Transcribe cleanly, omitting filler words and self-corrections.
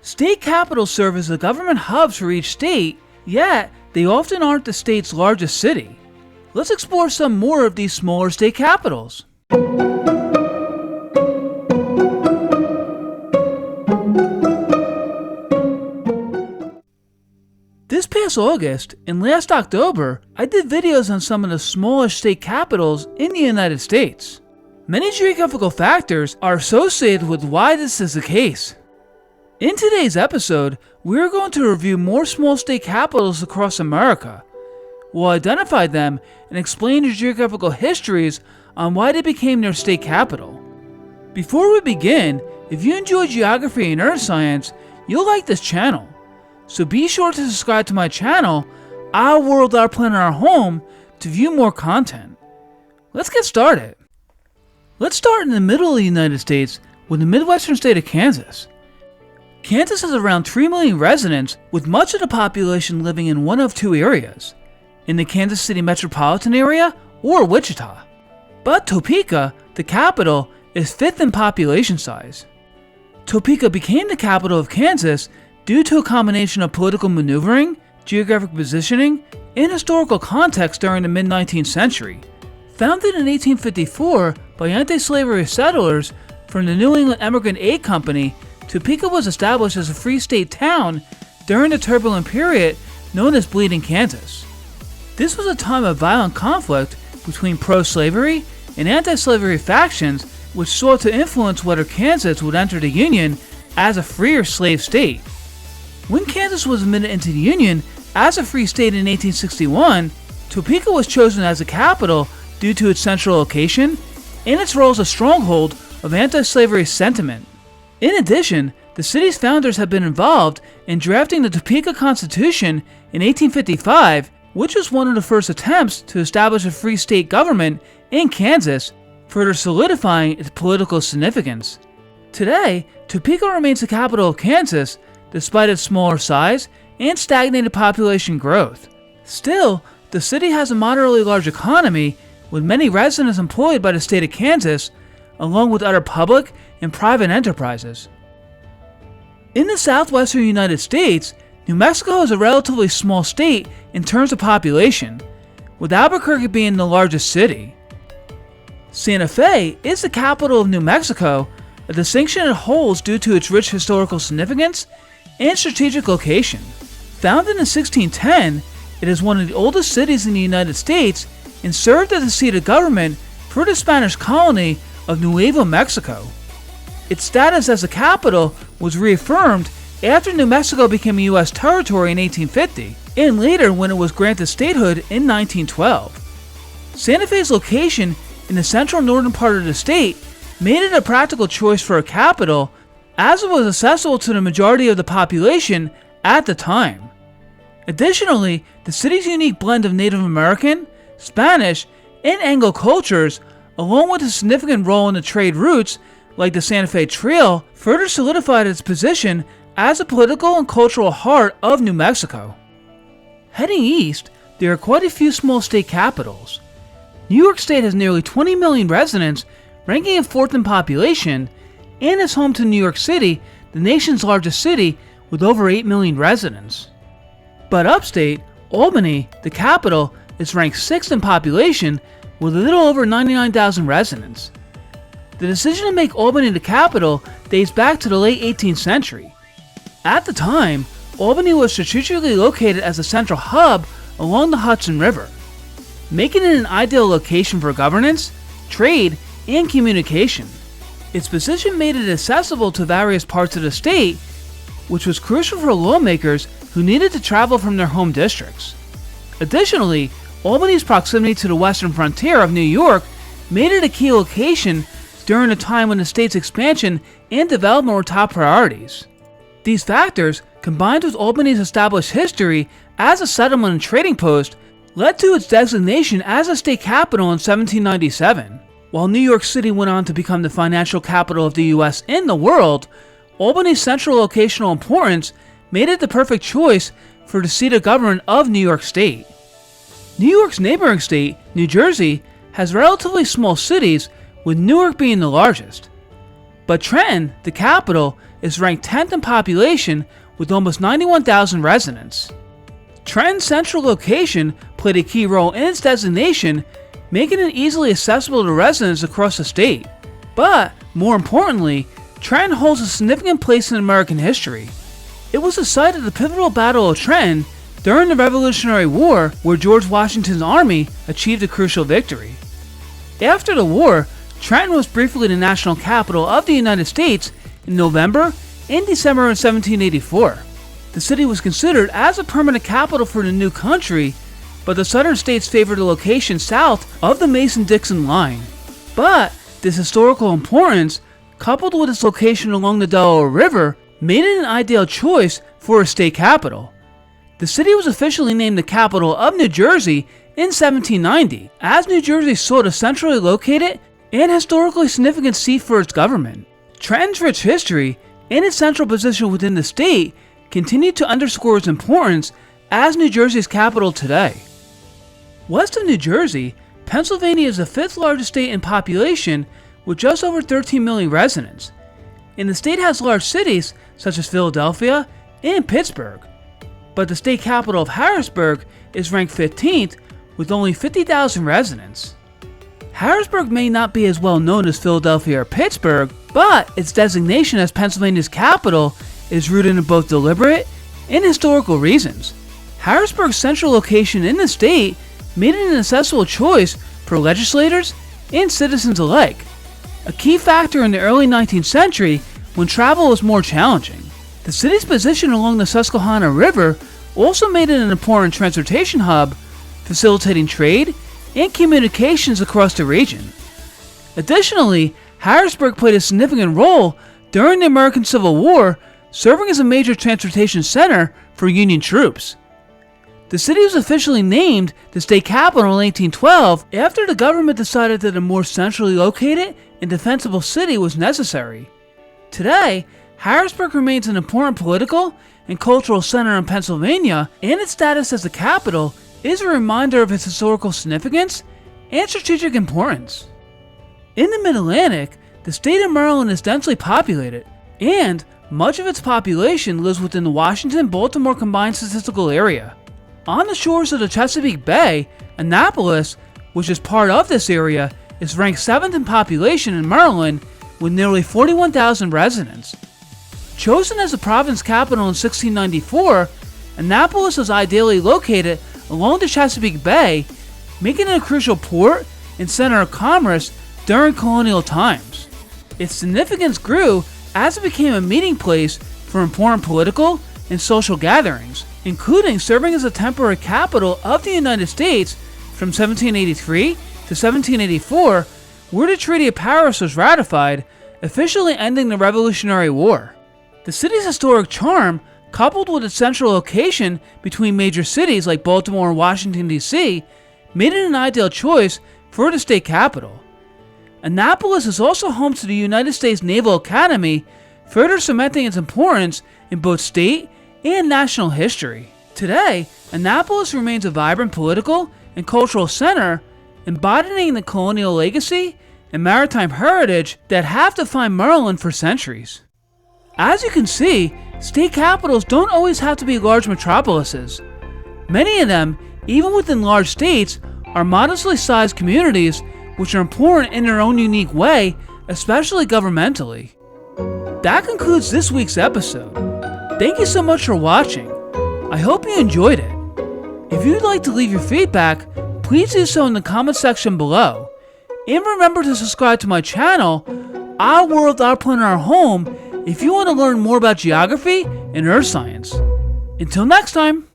State capitals serve as the government hubs for each state, yet they often aren't the state's largest city. Let's explore some more of these smaller state capitals. This past August and last October, I did videos on some of the smaller state capitals in the United States. Many geographical factors are associated with why this is the case. In today's episode, we are going to review more small state capitals across America. We'll identify them and explain their geographical histories on why they became their state capital. Before we begin, if you enjoy geography and earth science, you'll like this channel. So be sure to subscribe to my channel, Our World, Our Planet, Our Home, to view more content. Let's get started. Let's start in the middle of the United States with the Midwestern state of Kansas. Kansas has around 3 million residents, with much of the population living in one of two areas, in the Kansas City metropolitan area or Wichita. But Topeka, the capital, is fifth in population size. Topeka became the capital of Kansas due to a combination of political maneuvering, geographic positioning, and historical context during the mid-19th century. Founded in 1854 by anti-slavery settlers from the New England Emigrant Aid Company, Topeka was established as a free state town during the turbulent period known as Bleeding Kansas. This was a time of violent conflict between pro-slavery and anti-slavery factions which sought to influence whether Kansas would enter the Union as a free or slave state. When Kansas was admitted into the Union as a free state in 1861, Topeka was chosen as the capital due to its central location and its role as a stronghold of anti-slavery sentiment. In addition, the city's founders have been involved in drafting the Topeka Constitution in 1855, which was one of the first attempts to establish a free state government in Kansas, further solidifying its political significance. Today, Topeka remains the capital of Kansas, despite its smaller size and stagnated population growth. Still, the city has a moderately large economy, with many residents employed by the state of Kansas, along with other public and private enterprises. In the southwestern United States, New Mexico is a relatively small state in terms of population, with Albuquerque being the largest city. Santa Fe is the capital of New Mexico, a distinction it holds due to its rich historical significance and strategic location. Founded in 1610, it is one of the oldest cities in the United States and served as the seat of government for the Spanish colony of Nuevo Mexico. Its status as a capital was reaffirmed after New Mexico became a U.S. territory in 1850, and later when it was granted statehood in 1912. Santa Fe's location in the central northern part of the state made it a practical choice for a capital, as it was accessible to the majority of the population at the time. Additionally, the city's unique blend of Native American, Spanish, and Anglo cultures, along with a significant role in the trade routes like the Santa Fe Trail, further solidified its position as a political and cultural heart of New Mexico. Heading east, there are quite a few small state capitals. New York State has nearly 20 million residents, ranking in fourth in population, and is home to New York City, the nation's largest city, with over 8 million residents. But upstate, Albany, the capital, is ranked 6th in population with a little over 99,000 residents. The decision to make Albany the capital dates back to the late 18th century. At the time, Albany was strategically located as a central hub along the Hudson River, making it an ideal location for governance, trade, and communication. Its position made it accessible to various parts of the state, which was crucial for lawmakers who needed to travel from their home districts. Additionally, Albany's proximity to the western frontier of New York made it a key location during a time when the state's expansion and development were top priorities. These factors, combined with Albany's established history as a settlement and trading post, led to its designation as a state capital in 1797. While New York City went on to become the financial capital of the US and the world, Albany's central locational importance made it the perfect choice for the seat of government of New York State. New York's neighboring state, New Jersey, has relatively small cities, with Newark being the largest. But Trenton, the capital, is ranked 10th in population with almost 91,000 residents. Trenton's central location played a key role in its designation, making it easily accessible to residents across the state. But, more importantly, Trenton holds a significant place in American history. It was the site of the pivotal Battle of Trenton during the Revolutionary War, where George Washington's army achieved a crucial victory. After the war, Trenton was briefly the national capital of the United States in November and December of 1784. The city was considered as a permanent capital for the new country, but the southern states favored a location south of the Mason-Dixon line. But this historical importance, coupled with its location along the Delaware River, made it an ideal choice for a state capital. The city was officially named the capital of New Jersey in 1790, as New Jersey sought a centrally located and historically significant seat for its government. Trenton's rich history and its central position within the state continued to underscore its importance as New Jersey's capital today. West of New Jersey, Pennsylvania is the 5th largest state in population with just over 13 million residents, and the state has large cities such as Philadelphia and Pittsburgh. But the state capital of Harrisburg is ranked 15th with only 50,000 residents. Harrisburg may not be as well known as Philadelphia or Pittsburgh, but its designation as Pennsylvania's capital is rooted in both deliberate and historical reasons. Harrisburg's central location in the state made it an accessible choice for legislators and citizens alike, a key factor in the early 19th century when travel was more challenging. The city's position along the Susquehanna River also made it an important transportation hub, facilitating trade and communications across the region. Additionally, Harrisburg played a significant role during the American Civil War, serving as a major transportation center for Union troops. The city was officially named the state capital in 1812 after the government decided that a more centrally located and defensible city was necessary. Today, Harrisburg remains an important political and cultural center in Pennsylvania, and its status as the capital is a reminder of its historical significance and strategic importance. In the Mid-Atlantic, the state of Maryland is densely populated, and much of its population lives within the Washington-Baltimore Combined Statistical Area. On the shores of the Chesapeake Bay, Annapolis, which is part of this area, is ranked 7th in population in Maryland with nearly 41,000 residents. Chosen as the province capital in 1694, Annapolis is ideally located along the Chesapeake Bay, making it a crucial port and center of commerce during colonial times. Its significance grew as it became a meeting place for important political and social gatherings, including serving as a temporary capital of the United States from 1783 to 1784, where the Treaty of Paris was ratified, officially ending the Revolutionary War. The city's historic charm, coupled with its central location between major cities like Baltimore and Washington, D.C., made it an ideal choice for the state capital. Annapolis is also home to the United States Naval Academy, further cementing its importance in both state and national history. Today, Annapolis remains a vibrant political and cultural center, embodying the colonial legacy and maritime heritage that have defined Maryland for centuries. As you can see, state capitals don't always have to be large metropolises. Many of them, even within large states, are modestly sized communities which are important in their own unique way, especially governmentally. That concludes this week's episode. Thank you so much for watching. I hope you enjoyed it. If you'd like to leave your feedback, please do so in the comment section below. And remember to subscribe to my channel, Our World, Our Planet, Our Home, if you want to learn more about geography and earth science. Until next time!